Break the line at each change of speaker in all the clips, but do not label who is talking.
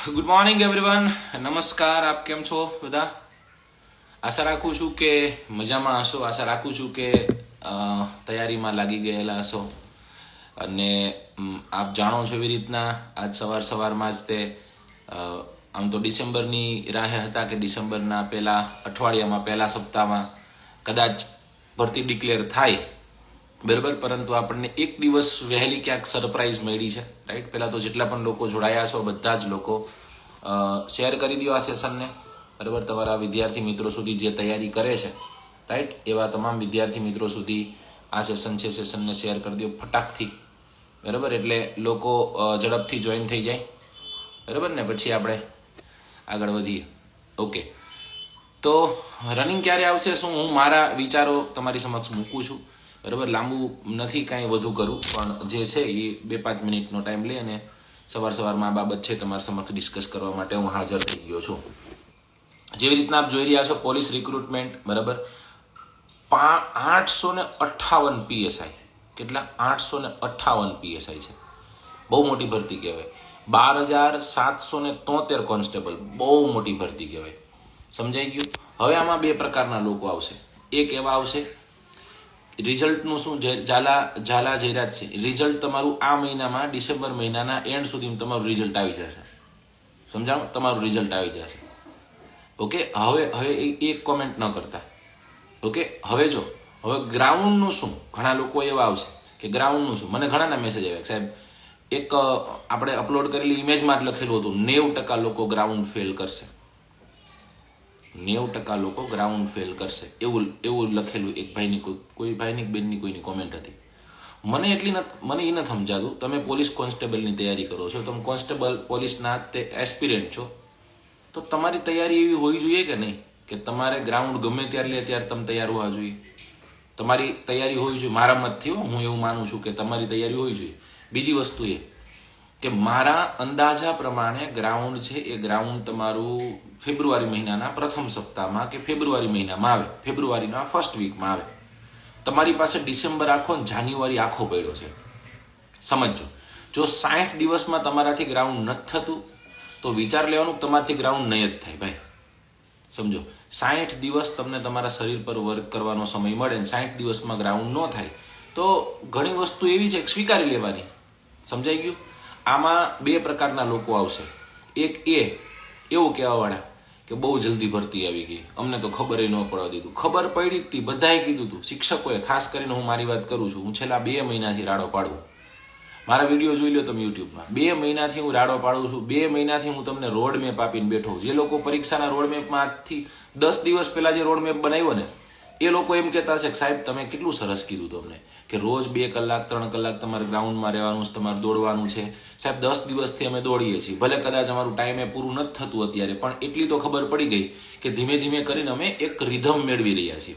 Good morning everyone, નમસ્કાર. આપ કેમ છો બધા? આશા રાખું છું કે મજામાં હશો. આશા રાખું છું કે તૈયારીમાં લાગી ગયેલા હશો. અને આપ જાણો છો એવી રીતના આજ સવારમાં જ તે આમ તો ડિસેમ્બરની રાહે હતા કે ડિસેમ્બરના પહેલા અઠવાડિયામાં પહેલા સપ્તાહમાં કદાચ ભરતી ડિક્લેર થાય, બરાબર. પરંતુ આપણને એક દિવસ વહેલી ક્યાંક સરપ્રાઈઝ મળી છે, રાઈટ. પહેલાં તો જેટલા પણ લોકો જોડાયા છો બધા જ લોકો શેર કરી દો આ સેશનને, બરાબર. તમારા વિદ્યાર્થી મિત્રો સુધી જે તૈયારી કરે છે, રાઈટ, એવા તમામ વિદ્યાર્થી મિત્રો સુધી આ સેશનને શેર કરી દો ફટાકથી, બરાબર. એટલે લોકો ઝડપથી જોઈન થઈ જાય, બરાબર ને. પછી આપણે આગળ વધીએ. ઓકે, તો રનિંગ ક્યારે આવશે શું હું મારા વિચારો તમારી સમક્ષ મૂકું છું, બરાબર. લાંબુ નથી કાંઈ વધુ કરું, પણ જે છે એ 2-5 મિનિટનો ટાઈમ લઈ અને સવારમાં આ બાબત છે તમારા સમક્ષ ડિસ્કસ કરવા માટે હું હાજર થઈ ગયો છું. જેવી રીતના આપ જોઈ રહ્યા છો, પોલીસ રિક્રુટમેન્ટ, બરાબર. 858 PSI. કેટલા? 858 PSI છે. બહુ મોટી ભરતી કહેવાય. 12,773 કોન્સ્ટેબલ, બહુ મોટી ભરતી કહેવાય. સમજાઈ ગયું? હવે આમાં 2 પ્રકારના લોકો આવશે. એક એવા આવશે, રિઝલ્ટનું શું ઝાલા જાહેરાત છે, રિઝલ્ટ તમારું આ મહિનામાં ડિસેમ્બર મહિનાના એન્ડ સુધીમાં તમારું રિઝલ્ટ આવી જશે. સમજાણું? તમારું રિઝલ્ટ આવી જશે. ઓકે, હવે એક કોમેન્ટ ન કરતા. ઓકે, હવે ગ્રાઉન્ડનું શું? ઘણા લોકો એવા આવશે કે ગ્રાઉન્ડનું શું. મને ઘણાના મેસેજ આવ્યા, સાહેબ એક આપણે અપલોડ કરેલી ઇમેજમાં જ લખેલું હતું 90% લોકો ગ્રાઉન્ડ ફેલ કરશે. 90% લોકો ગ્રાઉન્ડ ફેલ કરશે એવું લખેલું એક ભાઈની કોઈ ભાઈની બેનની કોઈની કોમેન્ટ હતી. મને એ નથી સમજાતું. તમે પોલીસ કોન્સ્ટેબલની તૈયારી કરો છો, તમે કોન્સ્ટેબલ પોલીસના તે એસ્પિરન્ટ છો, તો તમારી તૈયારી એવી હોવી જોઈએ કે નહીં કે તમારે ગ્રાઉન્ડ ગમે ત્યારે લે ત્યારે તમે તૈયાર હોવા જોઈએ. તમારી તૈયારી હોવી જોઈએ. મારા મતથી હું એવું માનું છું કે તમારી તૈયારી હોવી જોઈએ. બીજી વસ્તુ એ કે મારા અંદાજા પ્રમાણે ગ્રાઉન્ડ છે એ ગ્રાઉન્ડ તમારું ફેબ્રુઆરી મહિનાના પ્રથમ સપ્તાહમાં કે ફેબ્રુઆરી મહિનામાં આવે, ફેબ્રુઆરીના ફર્સ્ટ વીકમાં આવે. તમારી પાસે ડિસેમ્બર આખો અને જાન્યુઆરી આખો પડ્યો છે. સમજો, જો 60 દિવસમાં તમારાથી ગ્રાઉન્ડ નથી થતું તો વિચાર લેવાનું તમારાથી ગ્રાઉન્ડ નહીં જ થાય ભાઈ. સમજો, 60 દિવસ તમને તમારા શરીર પર વર્ક કરવાનો સમય મળે ને 60 દિવસમાં ગ્રાઉન્ડ ન થાય તો ઘણી વસ્તુ એવી છે સ્વીકારી લેવાની. સમજાઈ ગયું? આમાં 2 પ્રકારના લોકો આવશે. એક એવું કહેવાવાળા કે બહુ જલ્દી ભરતી આવી ગઈ, અમને તો ખબર ન પડવા દીધું. ખબર પડી જ હતી, બધાએ કીધું હતું. શિક્ષકોએ, ખાસ કરીને હું મારી વાત કરું છું, હું છેલ્લા 2 મહિનાથી રાડો પાડું. મારા વિડીયો જોઈ લો તમે યુટ્યુબમાં. 2 મહિનાથી હું રાડો પાડું છું. 2 મહિનાથી હું તમને રોડ મેપ આપીને બેઠો. જે લોકો પરીક્ષાના રોડ મેપમાં આજથી 10 દિવસ પહેલા જે રોડ મેપ બનાવ્યો ને એ લોકો એમ કહેતા હશે કે સાહેબ તમે કેટલું સરસ કીધું તમને કે રોજ 2 કલાક 3 કલાક તમારે ગ્રાઉન્ડમાં રહેવાનું છે, તમારે દોડવાનું છે. સાહેબ 10 દિવસથી અમે દોડીએ છીએ, ભલે કદાચ અમારું ટાઈમે પૂરું નથી થતું અત્યારે, પણ એટલી તો ખબર પડી ગઈ કે ધીમે ધીમે કરીને અમે એક રિધમ મેળવી રહ્યા છીએ.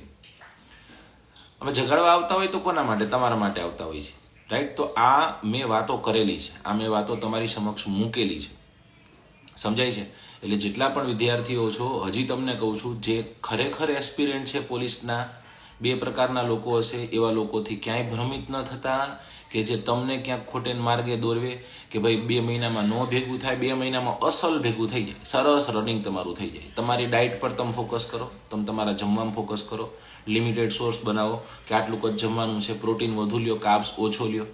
અમે જગાડવા આવતા હોય તો કોના માટે? તમારા માટે આવતા હોય છે, રાઈટ. તો આ મેં વાતો કરેલી છે, આ મેં વાતો તમારી સમક્ષ મૂકેલી છે. સમજાય છે? એટલે જેટલા પણ વિદ્યાર્થીઓ છો, હજી તમને કહું છું, જે ખરેખર એસ્પિરન્ટ છે પોલીસના, 2 પ્રકારના લોકો હશે. એવા લોકોથી ક્યાંય ભ્રમિત ન થતા કે જે તમને ક્યાંક ખોટે માર્ગે દોરવે કે ભાઈ 2 મહિનામાં ન ભેગું થાય, 2 મહિનામાં અસલ ભેગું થઈ જાય, સરસ રનિંગ તમારું થઈ જાય. તમારી ડાયટ પર તમે ફોકસ કરો, તમે તમારા જમવામાં ફોકસ કરો, લિમિટેડ સોર્સ બનાવો કે આટલું જ જમવાનું છે, પ્રોટીન વધુ લ્યો, કાર્બ્સ ઓછો લ્યો.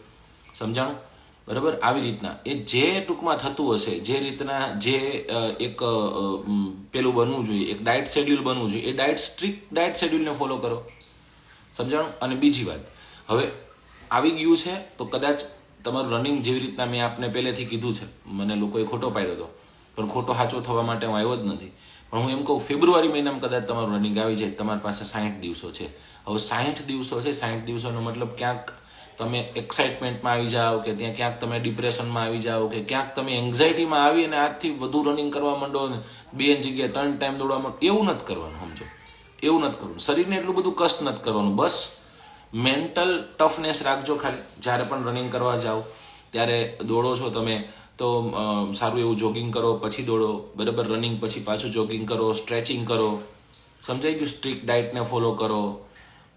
સમજાણું? બરાબર. આવી રીતના એ જે ટૂંકમાં થતું હશે, જે રીતના જે એક પેલું બનવું જોઈએ, એક ડાયટ શેડ્યુલ બનવું જોઈએ, એ સ્ટ્રિક્ટ ડાયટ શેડ્યુલને ફોલો કરો. સમજાણું? અને બીજી વાત, હવે આવી ગયું છે તો કદાચ તમારું રનિંગ જેવી રીતના મેં આપને પહેલેથી કીધું છે, મને લોકોએ ખોટો પાડ્યો હતો, પણ ખોટો સાચો થવા માટે હું આવ્યો જ નથી. પણ હું એમ કહું ફેબ્રુઆરી મહિનામાં કદાચ તમારું રનિંગ આવી જાય, તમારી પાસે 60 દિવસો છે. હવે 60 દિવસો છે, 60 દિવસોનો મતલબ ક્યાંક તમે એક્સાઇટમેન્ટમાં આવી જાઓ કે ત્યાં ક્યાંક તમે ડિપ્રેશનમાં આવી જાઓ કે ક્યાંક તમે એન્ઝાઇટીમાં આવી અને આજથી વધુ રનિંગ કરવા માંડો, 2 જગ્યાએ 3 ટાઈમ દોડવા માંડો. એવું નથી કરવાનું. સમજો, એવું નથી કરવાનું. શરીરને એટલું બધું કષ્ટ નથી કરવાનું. બસ મેન્ટલ ટફનેસ રાખજો. ખાલી જ્યારે પણ રનિંગ કરવા જાઓ ત્યારે દોડો છો તમે તો સારું એવું જોગિંગ કરો, પછી દોડો, બરાબર. રનિંગ પછી પાછું જોગિંગ કરો, સ્ટ્રેચિંગ કરો. સમજાઈ ગયું? સ્ટ્રિક્ટ ડાયટને ફોલો કરો.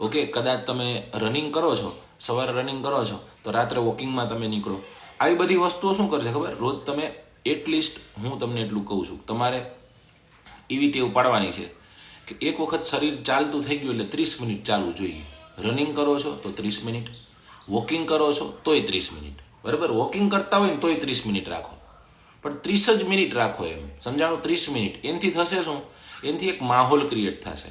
ઓકે, કદાચ તમે રનિંગ કરો છો, સવારે રનિંગ કરો છો તો રાત્રે વોકિંગમાં તમે નીકળો. આવી બધી વસ્તુઓ શું કરશે ખબર? રોજ તમે એટલીસ્ટ હું તમને એટલું કહું છું, તમારે એવી ટેવ પાડવાની છે કે એક વખત શરીર ચાલતું થઈ ગયું એટલે 30 મિનિટ ચાલવું જોઈએ. રનિંગ કરો છો તો 30 મિનિટ, વોકિંગ કરો છો તોય 30 મિનિટ, બરાબર. વોકિંગ કરતા હોય ને તોય 30 મિનિટ રાખો, પણ 30 જ મિનિટ રાખો, એમ સમજાણું. 30 મિનિટ એનાથી થશે શું? એનાથી એક માહોલ ક્રિએટ થશે,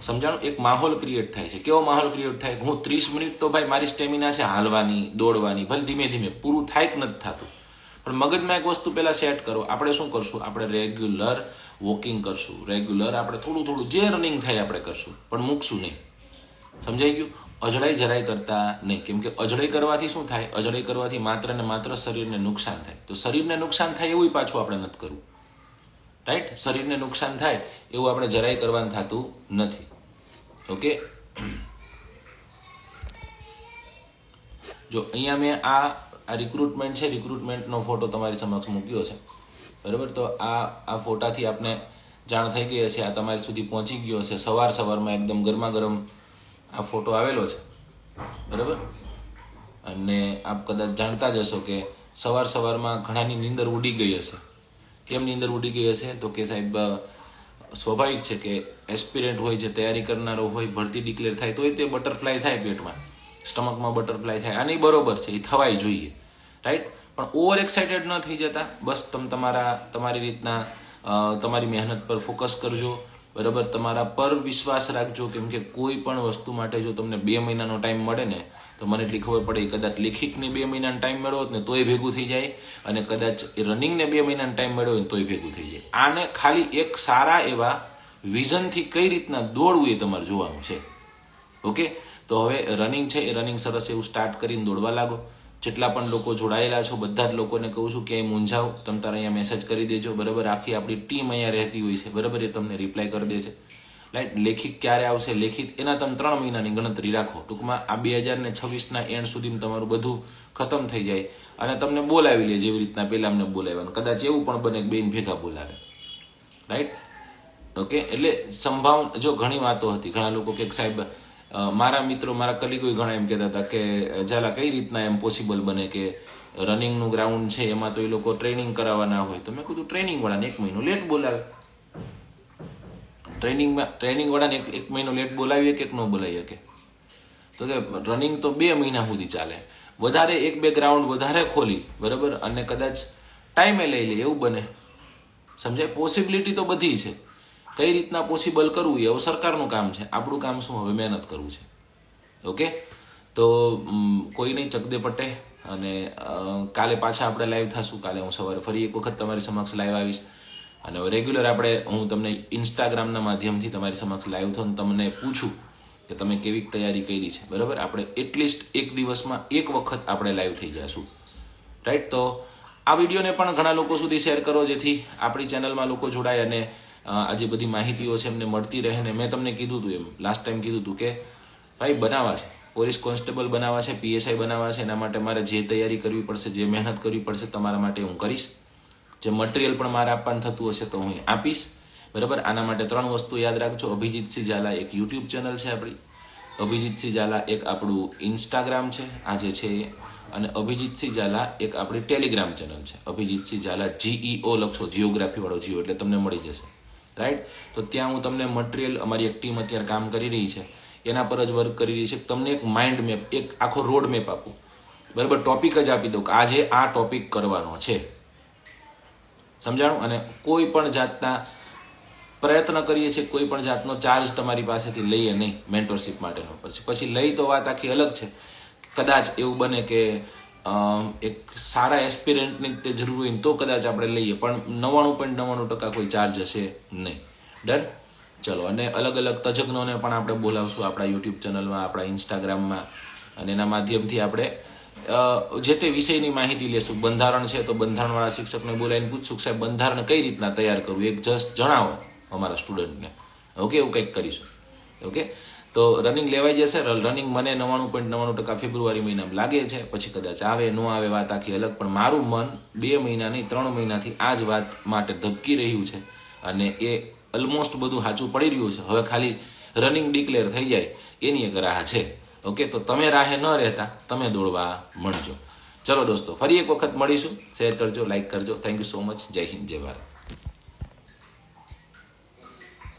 સમજાણું. એક માહોલ ક્રિએટ થાય છે. કેવો માહોલ ક્રિએટ થાય? હું 30 મિનિટ તો ભાઈ મારી સ્ટેમિના છે હાલવાની, દોડવાની, ભલે ધીમે ધીમે પૂરું થાય કે નથી થતું, પણ મગજમાં એક વસ્તુ પહેલા સેટ કરો. આપણે શું કરશું? આપણે રેગ્યુલર વોકિંગ કરશું, રેગ્યુલર આપણે થોડું થોડું જે રનિંગ થાય આપણે કરશું, પણ મૂકશું નહીં. સમજાઈ ગયું? અજડાઈ જરાય કરતા નહીં. કેમ કે અજડાઈ કરવાથી શું થાય? અજડાઈ કરવાથી માત્ર ને માત્ર શરીરને નુકસાન થાય. તો શરીરને નુકસાન થાય એવું પાછું આપણે નથી કરવું, રાઈટ? શરીરને નુકસાન થાય એવું આપણે જરાય કરવાનું થતું નથી. ઓકે, જો અહીંયા મેં આ રિક્રુટમેન્ટ છે, રિક્રુટમેન્ટનો ફોટો તમારી સમક્ષ મૂક્યો છે, બરાબર. તો આ ફોટાથી આપને જાણ થઈ ગઈ હશે, આ તમારી સુધી પહોંચી ગયો હશે. સવારમાં એકદમ ગરમા ગરમ આ ફોટો આવેલો છે, બરાબર. અને આપ કદાચ જાણતા જ હશો કે સવારમાં ઘણાની નીંદર ઉડી ગઈ હશે. કેમ નીંદર ઉડી ગઈ હશે? તો કે સાહેબ સ્વાભાવિક છે કે એસ્પિરન્ટ હોય, જે તૈયારી કરનારો હોય, ભરતી ડિક્લેર થાય તોય તે બટરફ્લાય થાય પેટમાં, સ્ટમકમાં બટરફ્લાય થાય. આની બરોબર છે, એ થવાય જોઈએ, રાઈટ. પણ ઓવર એક્સાઇટેડ ન થઈ જતા. બસ તમારી રીતના તમારી મહેનત પર ફોકસ કરજો, બરાબર. તમારા પર વિશ્વાસ રાખજો. કેમ કે કોઈ પણ વસ્તુ માટે જો તમને 2 મહિનાનો ટાઈમ મળે ને, તો મને એટલી ખબર પડે કદાચ લેખિકને 2 મહિનાનો ટાઈમ મળ્યો હોત ને તોય ભેગું થઈ જાય, અને કદાચ રનિંગને 2 મહિનાનો ટાઈમ મળ્યો હોય ને તોય ભેગું થઈ જાય. આને ખાલી એક સારા એવા વિઝનથી કઈ રીતના દોડવું એ તમારે જોવાનું છે. ઓકે, તો હવે રનિંગ છે, એ રનિંગ સરસ એવું સ્ટાર્ટ કરીને દોડવા લાગો. જેટલા પણ લોકો જોડાયેલા છો બધા જ લોકોને કહું છું, ક્યાંય મૂંઝાવ તમે તારે અહીંયા મેસેજ કરી દેજો, બરાબર. આખી આપણી ટીમ અહીંયા રહેતી હોય છે, બરાબર. એ તમને રિપ્લાય કરી દેશે, રાઈટ. લેખિત ક્યારે આવશે? લેખિત એના તમે 3 મહિનાની ગણતરી રાખો. ટૂંકમાં આ 2026ના એન્ડ સુધીમાં તમારું બધું ખતમ થઈ જાય અને તમને બોલાવી લે, જેવી રીતના પહેલા અમને બોલાવ્યા. કદાચ એવું પણ બને કે બેન ભેગા બોલાવે, રાઈટ. ઓકે, એટલે સંભાવના, જો ઘણી વાતો હતી, ઘણા લોકો કે સાહેબ, મારા મિત્રો, મારા કલીગો ઘણા એમ કહેતા હતા કે ઝાલા કઈ રીતના એમ પોસિબલ બને કે રનિંગનું ગ્રાઉન્ડ છે એમાં તો એ લોકો ટ્રેનિંગ કરાવવાના હોય. તો મેં કીધું ટ્રેનિંગ વાળાને 1 મહિનો લેટ બોલાવે. ટ્રેનિંગ વાળાને 1 મહિનો લેટ બોલાવીએ કે ન બોલાવી શકે? તો કે રનિંગ તો 2 મહિના સુધી ચાલે, વધારે 1-2 ગ્રાઉન્ડ વધારે ખોલી, બરાબર, અને કદાચ ટાઈમે લઈ લે એવું બને. સમજાય? પોસિબિલિટી તો બધી છે. કઈ રીતના પોસિબલ કરવું એ હવે સરકારનું કામ છે. આપણું કામ શું? હવે મહેનત કરવું છે. ઓકે, તો કોઈ નહીં, ચકદે પટે. અને કાલે પાછા આપણે લાઈવ થશું. કાલે હું સવારે ફરી એક વખત તમારી સમક્ષ લાઈવ આવીશ. અને રેગ્યુલર હું તમને ઇન્સ્ટાગ્રામના માધ્યમથી તમારી સમક્ષ લાઈવ થઈને તમને પૂછું કે તમે કેવી તૈયારી કરી છે, બરાબર. આપણે એટલીસ્ટ એક દિવસમાં એક વખત આપણે લાઈવ થઈ જઈશું, રાઈટ. તો આ વિડીયોને પણ ઘણા લોકો સુધી શેર કરો, જેથી આપણી ચેનલમાં લોકો જોડાય અને આ જે બધી માહિતીઓ છે એમને મળતી રહે. ને મેં તમને કીધું હતું, એમ લાસ્ટ ટાઈમ કીધું હતું કે ભાઈ બનાવવા છે, પોલીસ કોન્સ્ટેબલ બનાવવા છે, PSI બનાવવા છે. એના માટે મારે જે તૈયારી કરવી પડશે, જે મહેનત કરવી પડશે, તમારા માટે હું કરીશ. જે મટીરિયલ પણ મારે આપવાનું થતું હશે તો હું આપીશ, બરાબર. આના માટે 3 વસ્તુ યાદ રાખજો. અભિજીતસિંહ ઝાલા એક યુટ્યુબ ચેનલ છે આપણી, અભિજીતસિંહ ઝાલા એક આપણું ઇન્સ્ટાગ્રામ છે આ જે છે, અને અભિજીતસિંહ ઝાલા એક આપણી ટેલિગ્રામ ચેનલ છે. અભિજીતસિંહ ઝાલા GEO લખશો, જીઓગ્રાફી વાળો જીઓ, એટલે તમને મળી જશે, રાઈટ. તો ત્યાં હું તમને મટીરિયલ, અમારી એક ટીમ અત્યારે કામ કરી રહી છે, એના પર જ વર્ક કરી રહી છે. તમને એક માઇન્ડ મેપ, એક આખો રોડ મેપ આપું, બરાબર. ટોપિક જ આપી દઉં કે આજે આ ટોપિક કરવાનો છે, સમજાણું. અને કોઈ પણ જાતના પ્રયત્ન કરીએ છીએ, કોઈ પણ જાતનો ચાર્જ તમારી પાસેથી લઈએ નહીં મેન્ટરશિપ માટેનો. પછી લઈ તો વાત આખી અલગ છે. કદાચ એવું બને કે એક સારા એસ્પિરન્ટની તે જરૂર હોય તો કદાચ આપણે લઈએ, પણ 99.99% કોઈ ચાર્જ હશે નહીં. ડન? ચલો. અને અલગ અલગ તજજ્ઞોને પણ આપણે બોલાવશું આપણા યુટ્યુબ ચેનલમાં, આપણા ઇન્સ્ટાગ્રામમાં, અને એના માધ્યમથી આપણે જે તે વિષયની માહિતી લેશું. બંધારણ છે તો બંધારણવાળા શિક્ષકને બોલાવીને પૂછશું, સાહેબ બંધારણ કઈ રીતના તૈયાર કરવું, એક જસ્ટ જણાવો અમારા સ્ટુડન્ટને. ઓકે, એવું કંઈક કરીશું. ઓકે, તો રનિંગ લેવાઈ જશે. રનિંગ મને 99.99% ફેબ્રુઆરી મહિનામાં લાગે છે. પછી કદાચ આવે ન આવે વાત આખી અલગ, પણ મારું મન 2 મહિના નહીં 3 મહિનાથી આ જ વાત માટે ધબકી રહ્યું છે, અને એ ઓલમોસ્ટ બધું સાચું પડી રહ્યું છે. હવે ખાલી રનિંગ ડિક્લેર થઈ જાય એની એક રાહ છે. ઓકે, તો તમે રાહે ન રહેતા તમે દોડવા મળજો. ચલો દોસ્તો, ફરી એક વખત મળીશું. શેર કરજો, લાઈક કરજો. Thank you so much. જય હિન્દ, જય ભારત.